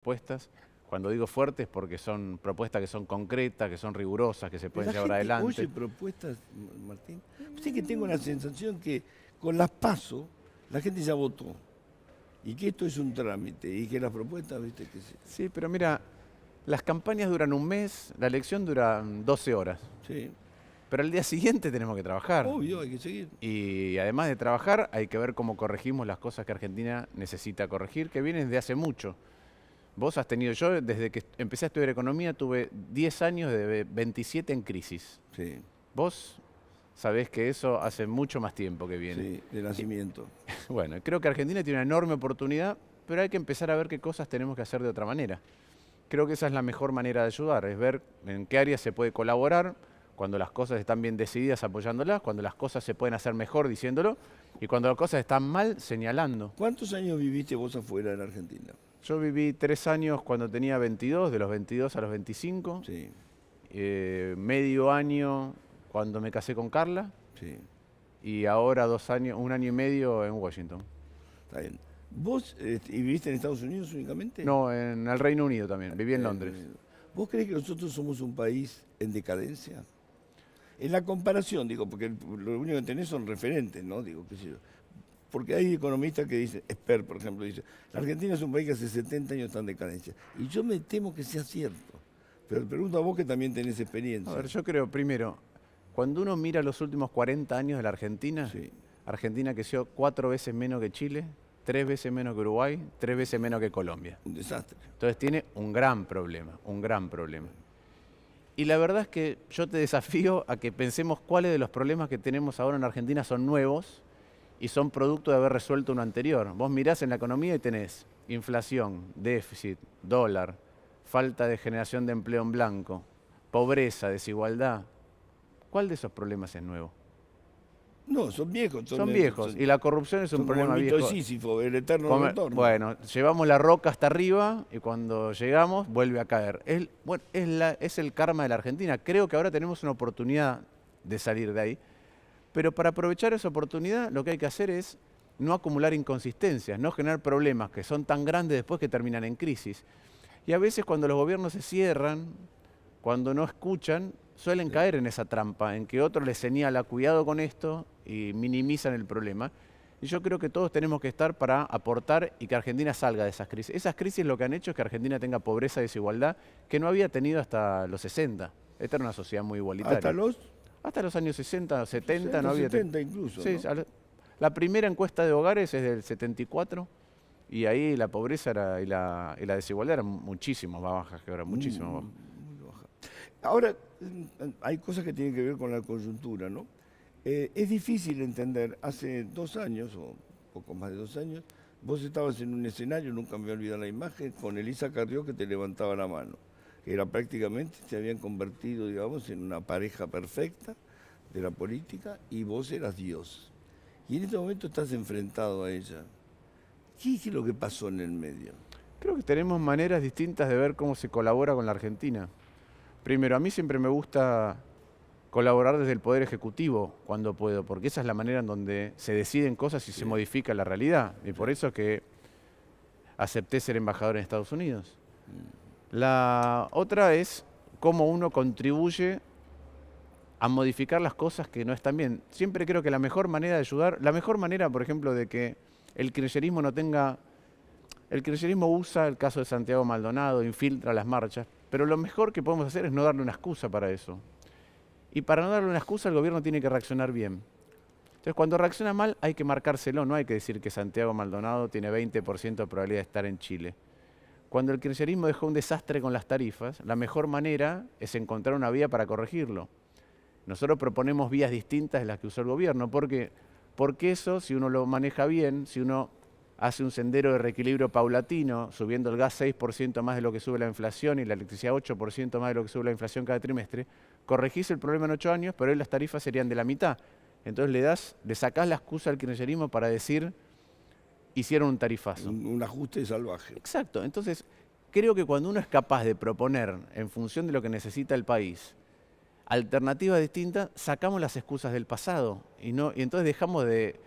propuestas. Cuando digo fuertes, porque son propuestas que son concretas, que son rigurosas, que se pueden La llevar gente adelante. oye propuestas, Martín. Sí que tengo la sensación que con las PASO la gente ya votó y que esto es un trámite y que las propuestas, viste, que sí. Sí, pero mira, las campañas duran un mes, la elección dura 12 horas. Sí, Pero al día siguiente tenemos que trabajar. obvio, hay que seguir. Y además de trabajar, hay que ver cómo corregimos las cosas que Argentina necesita corregir, que vienen de hace mucho. Vos has tenido, yo desde que empecé a estudiar economía, tuve 10 años de 27 en crisis. Sí, Vos sabés que eso hace mucho más tiempo que viene. sí, de nacimiento. Bueno, creo que Argentina tiene una enorme oportunidad, pero hay que empezar a ver qué cosas tenemos que hacer de otra manera. Creo que esa es la mejor manera de ayudar, es ver en qué áreas se puede colaborar, cuando las cosas están bien decididas apoyándolas, cuando las cosas se pueden hacer mejor diciéndolo, y cuando las cosas están mal señalando. ¿Cuántos años viviste vos afuera en Argentina? Yo viví 3 años cuando tenía 22, de los 22 a los 25, Sí, medio año cuando me casé con Carla, sí, y ahora 2 años, 1 año y medio en Washington. está bien. ¿Vos y viviste en Estados Unidos únicamente? No, en el Reino Unido también, viví en Londres. ¿Vos creés que nosotros somos un país en decadencia? En la comparación, digo, porque lo único que tenés son referentes, ¿no? Digo, qué sé yo. Porque hay economistas que dicen, Esper, por ejemplo, dice, la Argentina es un país que hace 70 años está en decadencia. Y yo me temo que sea cierto. Pero te pregunto a vos que también tenés experiencia. A ver, yo creo, primero, cuando uno mira los últimos 40 años de la Argentina, Sí, Argentina creció 4 veces menos que Chile, 3 veces menos que Uruguay, 3 veces menos que Colombia. un desastre. Entonces tiene un gran problema, un gran problema. Y la verdad es que yo te desafío a que pensemos cuáles de los problemas que tenemos ahora en Argentina son nuevos y son producto de haber resuelto uno anterior. Vos mirás en la economía y tenés inflación, déficit, dólar, falta de generación de empleo en blanco, pobreza, desigualdad. ¿Cuál de esos problemas es nuevo? No, son viejos. Son viejos y la corrupción es un son como problema el mito viejo. de Sísifo, el eterno retorno. Bueno, llevamos la roca hasta arriba y cuando llegamos vuelve a caer. Es el karma de la Argentina. Creo que ahora tenemos una oportunidad de salir de ahí. Pero para aprovechar esa oportunidad lo que hay que hacer es no acumular inconsistencias, no generar problemas que son tan grandes después que terminan en crisis. Y a veces cuando los gobiernos se cierran, cuando no escuchan, suelen caer en esa trampa, en que otro les señala cuidado con esto y minimizan el problema. Y yo creo que todos tenemos que estar para aportar y que Argentina salga de esas crisis. Esas crisis lo que han hecho es que Argentina tenga pobreza y desigualdad que no había tenido hasta los 60. Esta era una sociedad muy igualitaria. Hasta los años 60, 70 no había... 70 incluso, Sí, ¿no? la primera encuesta de hogares es del 74 y ahí la pobreza y la desigualdad eran muchísimo más bajas que ahora, muchísimo más bajas. Muy baja. Ahora, hay cosas que tienen que ver con la coyuntura, ¿no? Es difícil entender, hace 2 años, o poco más de 2 años, vos estabas en un escenario, nunca me voy a olvidar la imagen, con Elisa Carrió que te levantaba la mano, que era prácticamente, se habían convertido, digamos, en una pareja perfecta de la política, y vos eras Dios. Y en este momento estás enfrentado a ella. ¿Qué es lo que pasó en el medio? Creo que tenemos maneras distintas de ver cómo se colabora con la Argentina. Primero, a mí siempre me gusta colaborar desde el Poder Ejecutivo cuando puedo, porque esa es la manera en donde se deciden cosas y se modifica la realidad. Y por eso es que acepté ser embajador en Estados Unidos. La otra es cómo uno contribuye a modificar las cosas que no están bien. Siempre creo que la mejor manera de ayudar, la mejor manera, por ejemplo, de que el kirchnerismo no tenga... El kirchnerismo usa el caso de Santiago Maldonado, infiltra las marchas, pero lo mejor que podemos hacer es no darle una excusa para eso. Y para no darle una excusa, el gobierno tiene que reaccionar bien. Entonces, cuando reacciona mal, hay que marcárselo, no hay que decir que Santiago Maldonado tiene 20% de probabilidad de estar en Chile. Cuando el kirchnerismo dejó un desastre con las tarifas, la mejor manera es encontrar una vía para corregirlo. Nosotros proponemos vías distintas de las que usó el gobierno, porque eso, si uno lo maneja bien, si uno hace un sendero de reequilibrio paulatino, subiendo el gas 6% más de lo que sube la inflación y la electricidad 8% más de lo que sube la inflación cada trimestre, corregís el problema en 8 años, pero hoy las tarifas serían de la mitad. Entonces le sacás la excusa al kirchnerismo para decir, hicieron un tarifazo. Un ajuste salvaje. Exacto. Entonces, creo que cuando uno es capaz de proponer, en función de lo que necesita el país, alternativas distintas, sacamos las excusas del pasado y entonces dejamos de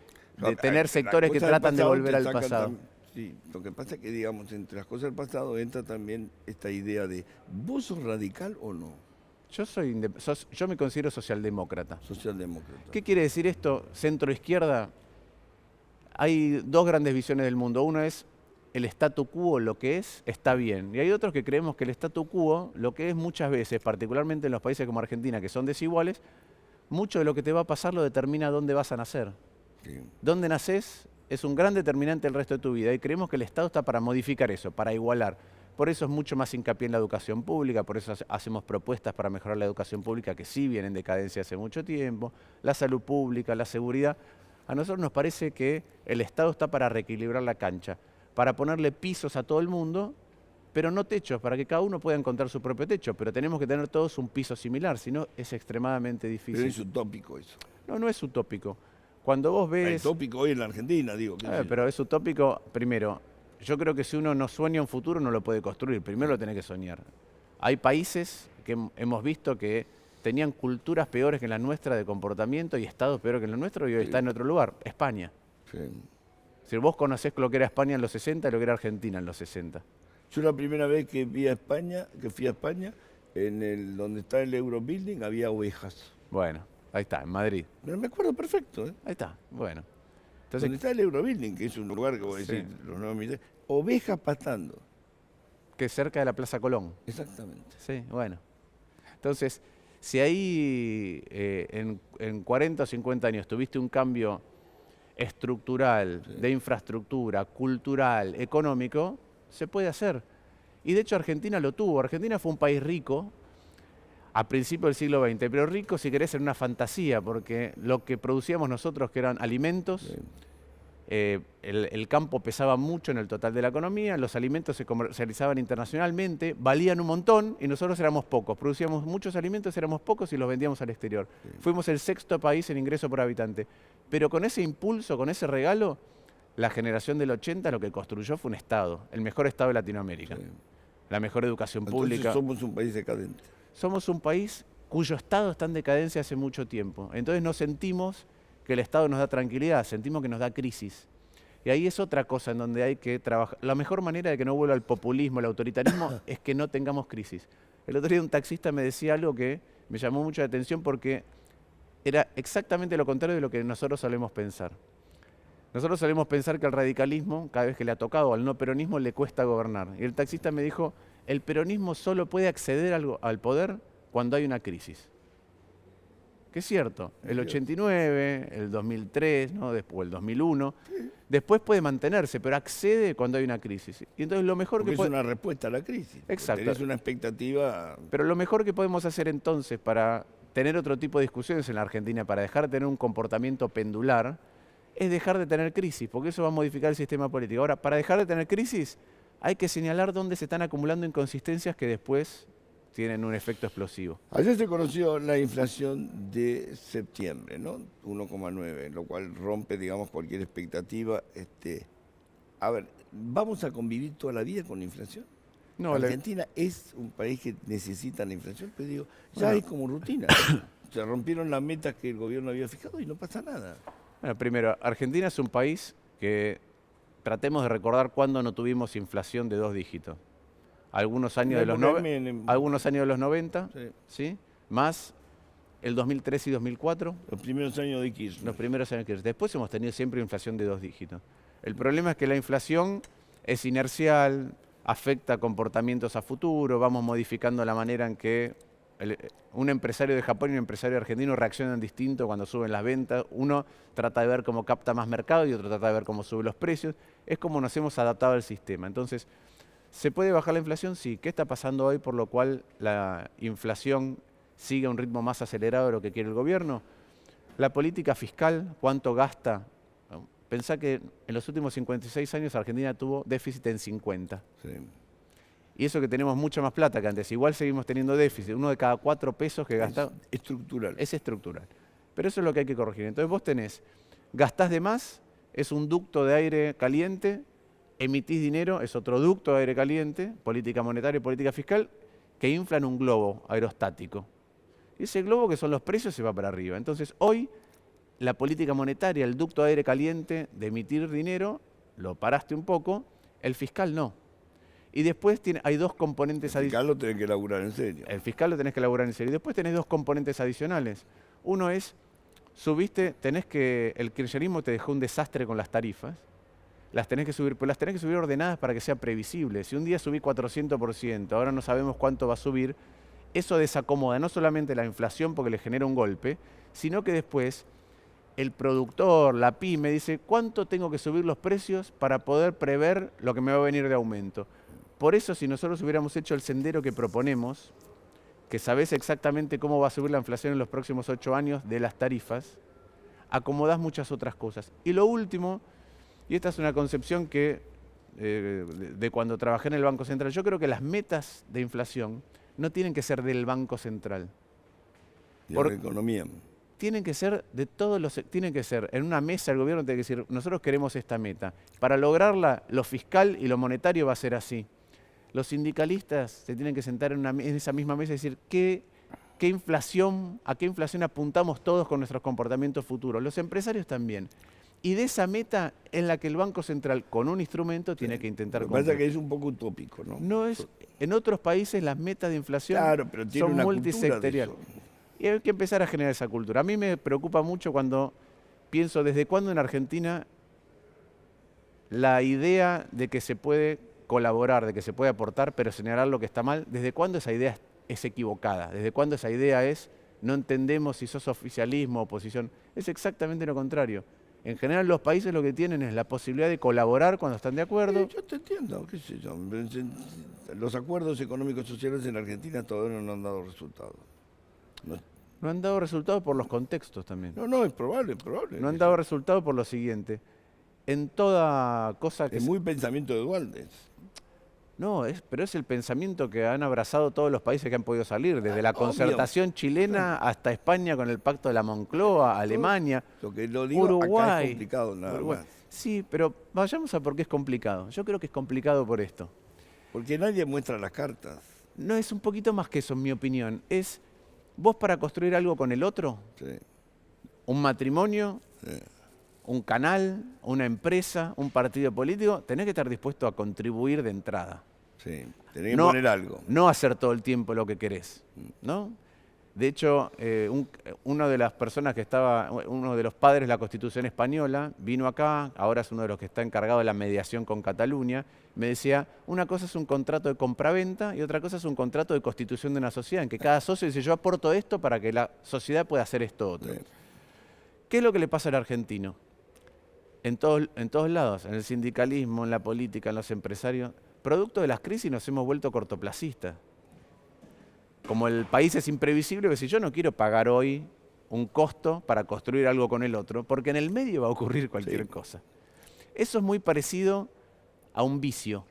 tener sectores que tratan de volver al pasado. Sí, lo que pasa es que, digamos, entre las cosas del pasado entra también esta idea de, ¿vos sos radical o no? Yo me considero socialdemócrata. Socialdemócrata. ¿Qué quiere decir esto? Centro-izquierda. Hay dos grandes visiones del mundo. Una es el statu quo, lo que es, está bien. Y hay otros que creemos que el statu quo, lo que es muchas veces, particularmente en los países como Argentina, que son desiguales, mucho de lo que te va a pasar lo determina dónde vas a nacer. Sí. Dónde naces es un gran determinante del resto de tu vida y creemos que el Estado está para modificar eso, para igualar. Por eso es mucho más hincapié en la educación pública, por eso hacemos propuestas para mejorar la educación pública que sí viene en decadencia hace mucho tiempo, la salud pública, la seguridad. A nosotros nos parece que el Estado está para reequilibrar la cancha, para ponerle pisos a todo el mundo, pero no techos, para que cada uno pueda encontrar su propio techo, pero tenemos que tener todos un piso similar, si no es extremadamente difícil. Pero es utópico eso. No, no es utópico. Cuando vos ves... Es utópico hoy en la Argentina, digo. pero es utópico, primero, yo creo que si uno no sueña un futuro no lo puede construir, primero lo tenés que soñar. Hay países que hemos visto que tenían culturas peores que la nuestra de comportamiento y estados peores que el nuestro y hoy está en otro lugar, España. Sí. Si vos conocés lo que era España en los 60 y lo que era Argentina en los 60. Yo la primera vez que fui a España, donde está el Eurobuilding, había ovejas. Bueno, ahí está, en Madrid. Pero me acuerdo perfecto, ¿eh? Ahí está, bueno. Donde Entonces, está el Eurobuilding, que es un lugar que voy a Sí. decir, los 9 militares, ovejas pastando. que cerca de la Plaza Colón. Exactamente. Sí, bueno. Entonces, si ahí en 40 o 50 años tuviste un cambio estructural, Sí. de infraestructura, cultural, económico, se puede hacer. Y de hecho Argentina lo tuvo. Argentina fue un país rico a principios del siglo XX, pero rico si querés en una fantasía, porque lo que producíamos nosotros, que eran alimentos, Sí. el campo pesaba mucho en el total de la economía, los alimentos se comercializaban internacionalmente, valían un montón y nosotros éramos pocos. Producíamos muchos alimentos, éramos pocos y los vendíamos al exterior. Sí. Fuimos el sexto país en ingreso por habitante. Pero con ese impulso, con ese regalo, la generación del 80 lo que construyó fue un Estado, el mejor Estado de Latinoamérica, Sí. la mejor educación Entonces pública. somos un país decadente. Somos un país cuyo Estado está en decadencia hace mucho tiempo. Entonces no sentimos que el Estado nos da tranquilidad, sentimos que nos da crisis. Y ahí es otra cosa en donde hay que trabajar. La mejor manera de que no vuelva el populismo, el autoritarismo, es que no tengamos crisis. El otro día un taxista me decía algo que me llamó mucho la atención porque era exactamente lo contrario de lo que nosotros solemos pensar. Nosotros solemos pensar que al radicalismo, cada vez que le ha tocado, al no peronismo, le cuesta gobernar. Y el taxista me dijo, el peronismo solo puede acceder al poder cuando hay una crisis. Que es cierto, el 89, el 2003, ¿no? Después el 2001, después puede mantenerse, pero accede cuando hay una crisis. Y entonces lo mejor Porque que es una respuesta a la crisis. Exacto. Tenés una expectativa. Pero lo mejor que podemos hacer entonces para tener otro tipo de discusiones en la Argentina, para dejar de tener un comportamiento pendular, es dejar de tener crisis, porque eso va a modificar el sistema político. Ahora, para dejar de tener crisis, hay que señalar dónde se están acumulando inconsistencias que después tienen un efecto explosivo. Ayer se conoció la inflación de septiembre, ¿no? 1,9, lo cual rompe, digamos, cualquier expectativa. A ver, ¿vamos a convivir toda la vida con la inflación? No, Argentina es un país que necesita la inflación, pero digo, ya Bueno. es como rutina. Se rompieron las metas que el gobierno había fijado y no pasa nada. Bueno, primero, Argentina es un país que tratemos de recordar cuándo no tuvimos inflación de 2 dígitos. Algunos años de los algunos años de los 90, Sí. ¿sí? Más el 2003 y 2004, Los primeros años de Kirchner. los primeros años que después hemos tenido siempre inflación de 2 dígitos. El problema es que la inflación es inercial, afecta comportamientos a futuro, vamos modificando la manera en que un empresario de Japón y un empresario argentino reaccionan distinto cuando suben las ventas. Uno trata de ver cómo capta más mercado y otro trata de ver cómo suben los precios. Es como nos hemos adaptado al sistema. Entonces, ¿se puede bajar la inflación? Sí. ¿Qué está pasando hoy por lo cual la inflación sigue a un ritmo más acelerado de lo que quiere el gobierno? La política fiscal, ¿cuánto gasta? Pensá que en los últimos 56 años Argentina tuvo déficit en 50. Sí. Y eso que tenemos mucha más plata que antes. Igual seguimos teniendo déficit. 1 de cada 4 pesos que gastamos Es estructural. es estructural. Pero eso es lo que hay que corregir. Entonces vos gastás de más, es un ducto de aire caliente, emitís dinero, es otro ducto de aire caliente, política monetaria y política fiscal, que inflan un globo aerostático. Y ese globo, que son los precios, se va para arriba. Entonces hoy la política monetaria, el ducto de aire caliente de emitir dinero, lo paraste un poco, el fiscal no. Y después hay dos componentes El fiscal adicionales. lo tenés que laburar en serio. El fiscal lo tenés que elaborar en serio. Y después tenés dos componentes adicionales. Uno es, el kirchnerismo te dejó un desastre con las tarifas. Las tenés que subir, pero las tenés que subir ordenadas para que sea previsible. Si un día subí 400%, ahora no sabemos cuánto va a subir, eso desacomoda no solamente la inflación porque le genera un golpe, sino que después el productor, la pyme, dice cuánto tengo que subir los precios para poder prever lo que me va a venir de aumento. Por eso, si nosotros hubiéramos hecho el sendero que proponemos, que sabés exactamente cómo va a subir la inflación en los próximos 8 años de las tarifas, acomodás muchas otras cosas. Y lo último, y esta es una concepción que de cuando trabajé en el Banco Central, yo creo que las metas de inflación no tienen que ser del Banco Central. Y de la economía. Tienen que ser de todos tienen que ser en una mesa el gobierno tiene que decir, nosotros queremos esta meta. Para lograrla, lo fiscal y lo monetario va a ser así. Los sindicalistas se tienen que sentar en esa misma mesa y decir a qué inflación apuntamos todos con nuestros comportamientos futuros. Los empresarios también. Y de esa meta en la que el Banco Central, con un instrumento, tiene que intentar Lo que pasa cumplir. es que es un poco utópico, ¿no? No es, en otros países las metas de inflación Claro, pero tiene son una cultura de multisectoriales. eso. Y hay que empezar a generar esa cultura. A mí me preocupa mucho cuando pienso desde cuándo en Argentina la idea de que se puede colaborar, de que se puede aportar, pero señalar lo que está mal, desde cuándo esa idea es equivocada, desde cuándo esa idea es no entendemos si sos oficialismo o oposición. Es exactamente lo contrario. En general los países lo que tienen es la posibilidad de colaborar cuando están de acuerdo. Yo te entiendo, qué sé yo. Los acuerdos económicos sociales en Argentina todavía no han dado resultados. No han dado resultados por los contextos también. No, es probable, es probable. No han dado resultados por lo siguiente. En toda cosa que... Es muy pensamiento de Dualde. No, pero es el pensamiento que han abrazado todos los países que han podido salir, desde la concertación chilena hasta España con el Pacto de la Moncloa, Alemania, Lo que lo digo Uruguay. acá es complicado nada Uruguay. más. Sí, pero vayamos a por qué es complicado. Yo creo que es complicado por esto. Porque nadie muestra las cartas. No es un poquito más que eso, en mi opinión. Es vos para construir algo con el otro, Sí, un matrimonio, sí. un canal, una empresa, un partido político, tenés que estar dispuesto a contribuir de entrada. Sí, tenés que poner algo. No hacer todo el tiempo lo que querés, ¿no? De hecho, una de las personas que estaba, uno de los padres de la Constitución española, vino acá, ahora es uno de los que está encargado de la mediación con Cataluña, me decía, una cosa es un contrato de compraventa y otra cosa es un contrato de constitución de una sociedad, en que cada socio dice, yo aporto esto para que la sociedad pueda hacer esto otro. Sí. ¿Qué es lo que le pasa al argentino? En todos lados, en el sindicalismo, en la política, en los empresarios, producto de las crisis nos hemos vuelto cortoplacistas. Como el país es imprevisible, que si yo no quiero pagar hoy un costo para construir algo con el otro, porque en el medio va a ocurrir cualquier cosa. Eso es muy parecido a un vicio.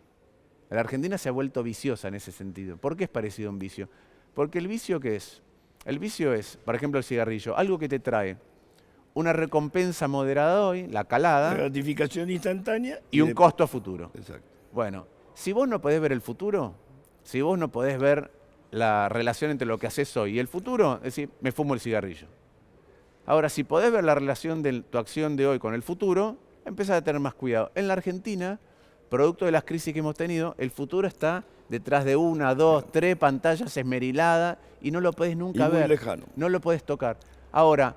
La Argentina se ha vuelto viciosa en ese sentido. ¿Por qué es parecido a un vicio? Porque el vicio, ¿qué es? El vicio es, por ejemplo, el cigarrillo, algo que te trae una recompensa moderada hoy, la calada, Gratificación instantánea. y un costo a futuro. Exacto. Bueno, si vos no podés ver el futuro, si vos no podés ver la relación entre lo que haces hoy y el futuro, es decir, me fumo el cigarrillo. Ahora, si podés ver la relación de tu acción de hoy con el futuro, empezás a tener más cuidado. En la Argentina, producto de las crisis que hemos tenido, el futuro está detrás de 1, 2, 3 pantallas esmeriladas y no lo podés nunca muy ver. lejano. No lo podés tocar. Ahora,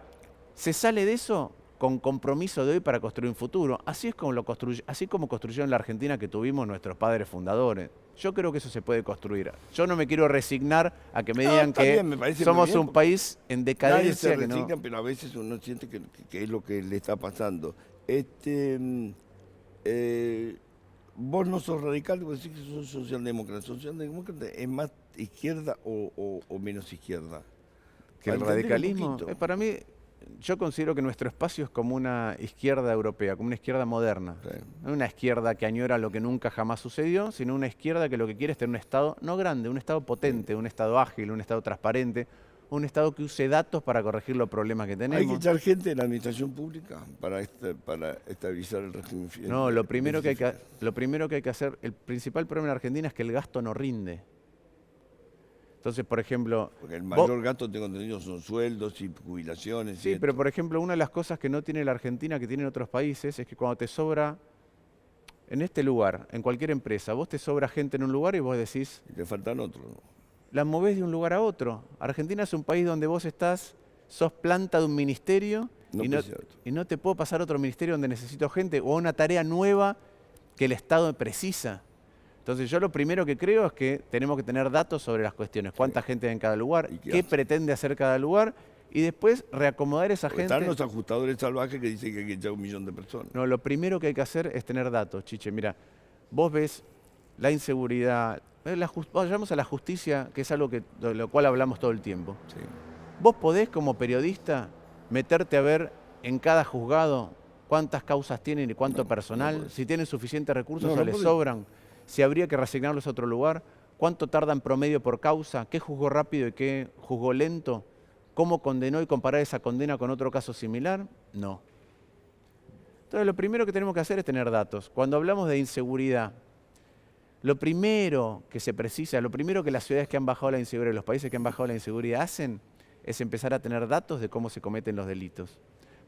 se sale de eso con compromiso de hoy para construir un futuro. Así como construyeron la Argentina que tuvimos nuestros padres fundadores. Yo creo que eso se puede construir. Yo no me quiero resignar a que me digan está que bien, me parece somos muy bien, un país en Nadie decadencia. se Que no... resigna, pero a veces uno siente que es lo que le está pasando. Vos no sos radical, vos decís que sos socialdemócrata. ¿Socialdemócrata es más izquierda o menos izquierda? Que el Para entender un radicalismo, poquito. para mí, yo considero que nuestro espacio es como una izquierda europea, como una izquierda moderna. Sí. No una izquierda que añora lo que nunca jamás sucedió, sino una izquierda que lo que quiere es tener un Estado no grande, un Estado potente, un Estado ágil, un Estado transparente, un Estado que use datos para corregir los problemas que Hay que tenemos. echar gente de la administración pública para estabilizar el régimen fiscal. No, lo primero que hay que hacer, el principal problema en Argentina es que el gasto no rinde. Entonces, por ejemplo... Porque el mayor gasto, tengo entendido, son sueldos y jubilaciones. Sí, pero por ejemplo, una de las cosas que no tiene la Argentina, que tienen otros países, es que cuando te sobra en este lugar, en cualquier empresa, vos te sobra gente en un lugar y vos decís, Y te faltan otros, ¿no? la movés de un lugar a otro. Argentina es un país donde vos sos planta de un ministerio No, y, no, es cierto. y no te puedo pasar a otro ministerio donde necesito gente o a una tarea nueva que el Estado precisa. Entonces yo lo primero que creo es que tenemos que tener datos sobre las cuestiones, cuánta gente hay en cada lugar, ¿Y qué qué hace? pretende hacer cada lugar y después reacomodar esa Porque gente. están los ajustadores salvajes que dicen que hay que echar 1 millón de personas. No, lo primero que hay que hacer es tener datos, Chiche. Mira, vos ves la inseguridad, vayamos a la justicia, que es algo de lo cual hablamos todo el tiempo. Sí. Vos podés como periodista meterte a ver en cada juzgado cuántas causas tienen y cuánto No, personal, no podés. si tienen suficientes recursos No, o no les podés. sobran, si habría que reasignarlos a otro lugar, cuánto tardan promedio por causa, qué juzgó rápido y qué juzgó lento, cómo condenó y comparar esa condena con otro caso similar. No. Entonces lo primero que tenemos que hacer es tener datos. Cuando hablamos de inseguridad, lo primero que se precisa, lo primero que las ciudades que han bajado la inseguridad, los países que han bajado la inseguridad hacen, es empezar a tener datos de cómo se cometen los delitos.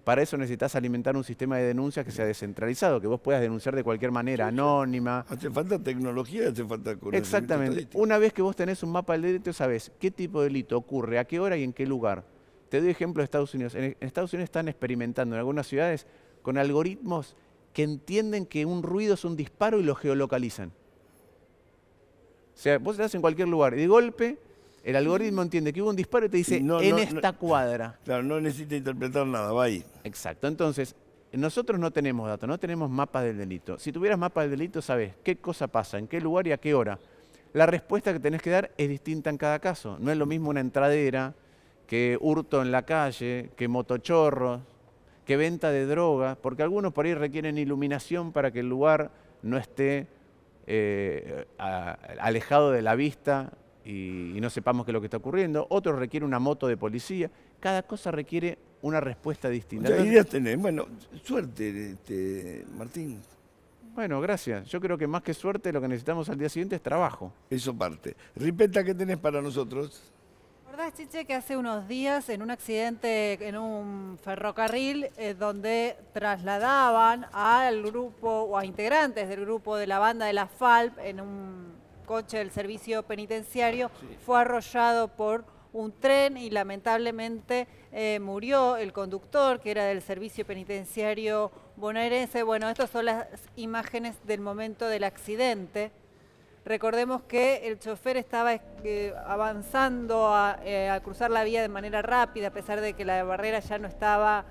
Para eso necesitas alimentar un sistema de denuncias que sea descentralizado, que vos puedas denunciar de cualquier manera, anónima. Hace falta tecnología, hace falta conocimiento Exactamente. estadístico. Una vez que vos tenés un mapa del delito, sabés qué tipo de delito ocurre, a qué hora y en qué lugar. Te doy ejemplo de Estados Unidos. En Estados Unidos están experimentando en algunas ciudades con algoritmos que entienden que un ruido es un disparo y lo geolocalizan. O sea, vos estás en cualquier lugar y de golpe el algoritmo entiende que hubo un disparo y te dice en esta cuadra. Claro, no necesita interpretar nada, va ahí. Exacto. Entonces, nosotros no tenemos datos, no tenemos mapas del delito. Si tuvieras mapas del delito, sabés qué cosa pasa, en qué lugar y a qué hora. La respuesta que tenés que dar es distinta en cada caso. No es lo mismo una entradera que hurto en la calle, que motochorros, que venta de droga, porque algunos por ahí requieren iluminación para que el lugar no esté alejado de la vista y no sepamos qué es lo que está ocurriendo. Otros requieren una moto de policía. Cada cosa requiere una respuesta distinta. O sea, Entonces, ideas tenés. Bueno, suerte, Martín. bueno, gracias. Yo creo que más que suerte lo que necesitamos al día siguiente es trabajo. Eso parte. Ripeta, ¿qué tenés para nosotros? ¿Verdad, Chiche, que hace unos días en un accidente en un ferrocarril donde trasladaban al grupo o a integrantes del grupo de la banda de la FALP en un coche del servicio penitenciario, fue arrollado por un tren y lamentablemente murió el conductor, que era del servicio penitenciario bonaerense? Bueno, estas son las imágenes del momento del accidente. Recordemos que el chofer estaba avanzando a cruzar la vía de manera rápida, a pesar de que la barrera ya no estaba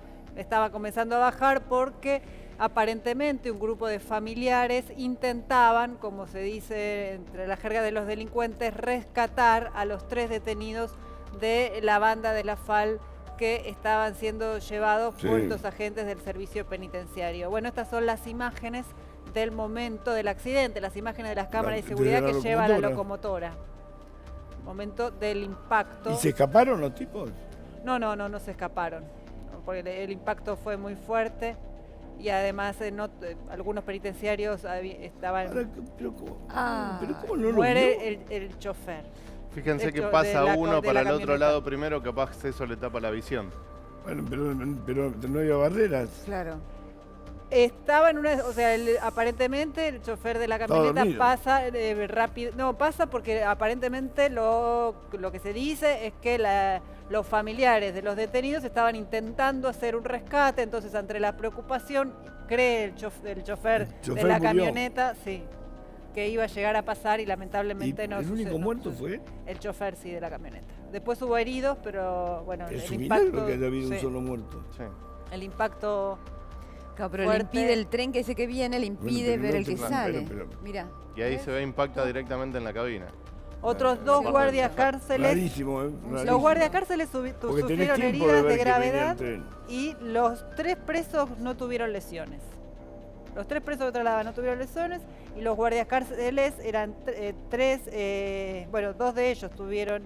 comenzando a bajar, porque aparentemente un grupo de familiares intentaban, como se dice entre la jerga de los delincuentes, rescatar a los 3 detenidos de la banda de la FAL que estaban siendo llevados por estos agentes del servicio penitenciario. Bueno, estas son las imágenes del momento del accidente, las imágenes de las cámaras de seguridad que lleva la locomotora. Momento del impacto. ¿Y se escaparon los tipos? No se escaparon, porque el impacto fue muy fuerte y además algunos penitenciarios estaban... Ahora, pero ¿cómo no lo vio? Muere el chofer. Fíjense que de pasa la uno para el otro camioneta. lado primero, capaz eso le tapa la visión. Bueno, pero no había barreras. Claro. Estaba en una, o sea, aparentemente el chofer de la Estaba camioneta dormido. pasa rápido, no, pasa porque aparentemente lo que se dice es que los familiares de los detenidos estaban intentando hacer un rescate, entonces ante la preocupación cree el chofer de la murió. camioneta, sí, que iba a llegar a pasar y lamentablemente ¿Y no el único sucedió, muerto no sucedió. fue? El chofer, sí, de la camioneta. Después hubo heridos, pero bueno, Es el un impacto... milagro que haya habido un sí, solo muerto. Sí. el impacto... Claro, pero le fuerte. impide el tren que ese que viene, le impide pero ver no el que te- sale. pero- Mira. Y ahí se ve impacta directamente en la cabina. Otros Sí. dos Sí. guardias cárceles... Rarísimo, Los rarísimo. guardias cárceles Porque tenés sufrieron tiempo de heridas ver de que venía el gravedad tren. y los 3 presos no tuvieron lesiones. Los 3 presos que trasladaban no tuvieron lesiones y los guardias cárceles eran 3, bueno, 2 de ellos tuvieron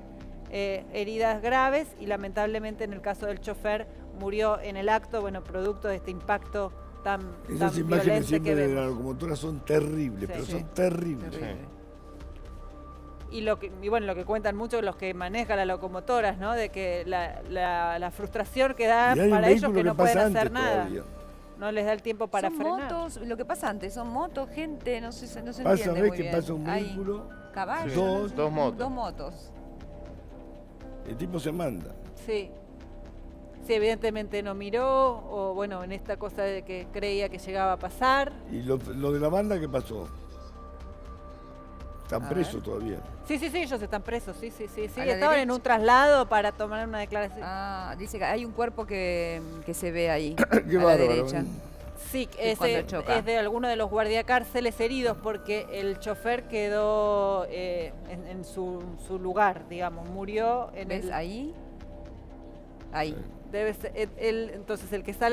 heridas graves y lamentablemente en el caso del chofer murió en el acto, bueno, producto de este impacto tan Esas imágenes violento que siempre de la vemos. locomotora son terribles, Sí. pero Sí. son terribles. Sí. Y bueno, lo que cuentan mucho los que manejan las locomotoras, ¿no? De que la frustración que da Y hay un para ellos vehículo que no pueden pasa hacer antes nada. todavía. no les da el tiempo para son frenar. motos, lo que pasa antes, son motos, gente, no se Pasa, entiende ves muy que bien. pasa un Hay vehículo, caballos, dos- Dos motos. dos motos. el tipo se manda. Sí. Sí, evidentemente no miró, o bueno, en esta cosa de que creía que llegaba a pasar. ¿Y lo de la banda qué pasó? Están A presos ver. todavía. Sí, ellos están presos, sí. A la Estaban en derecha. un traslado para tomar una declaración. Ah, dice que hay un cuerpo que se ve ahí, Qué a la bárbaro. derecha. Sí, es cuando ese choca. es de alguno de los guardiacárceles heridos porque el chofer quedó en su lugar, digamos, murió en ¿Ves el... ahí? Ahí. Debe ser, entonces el que sale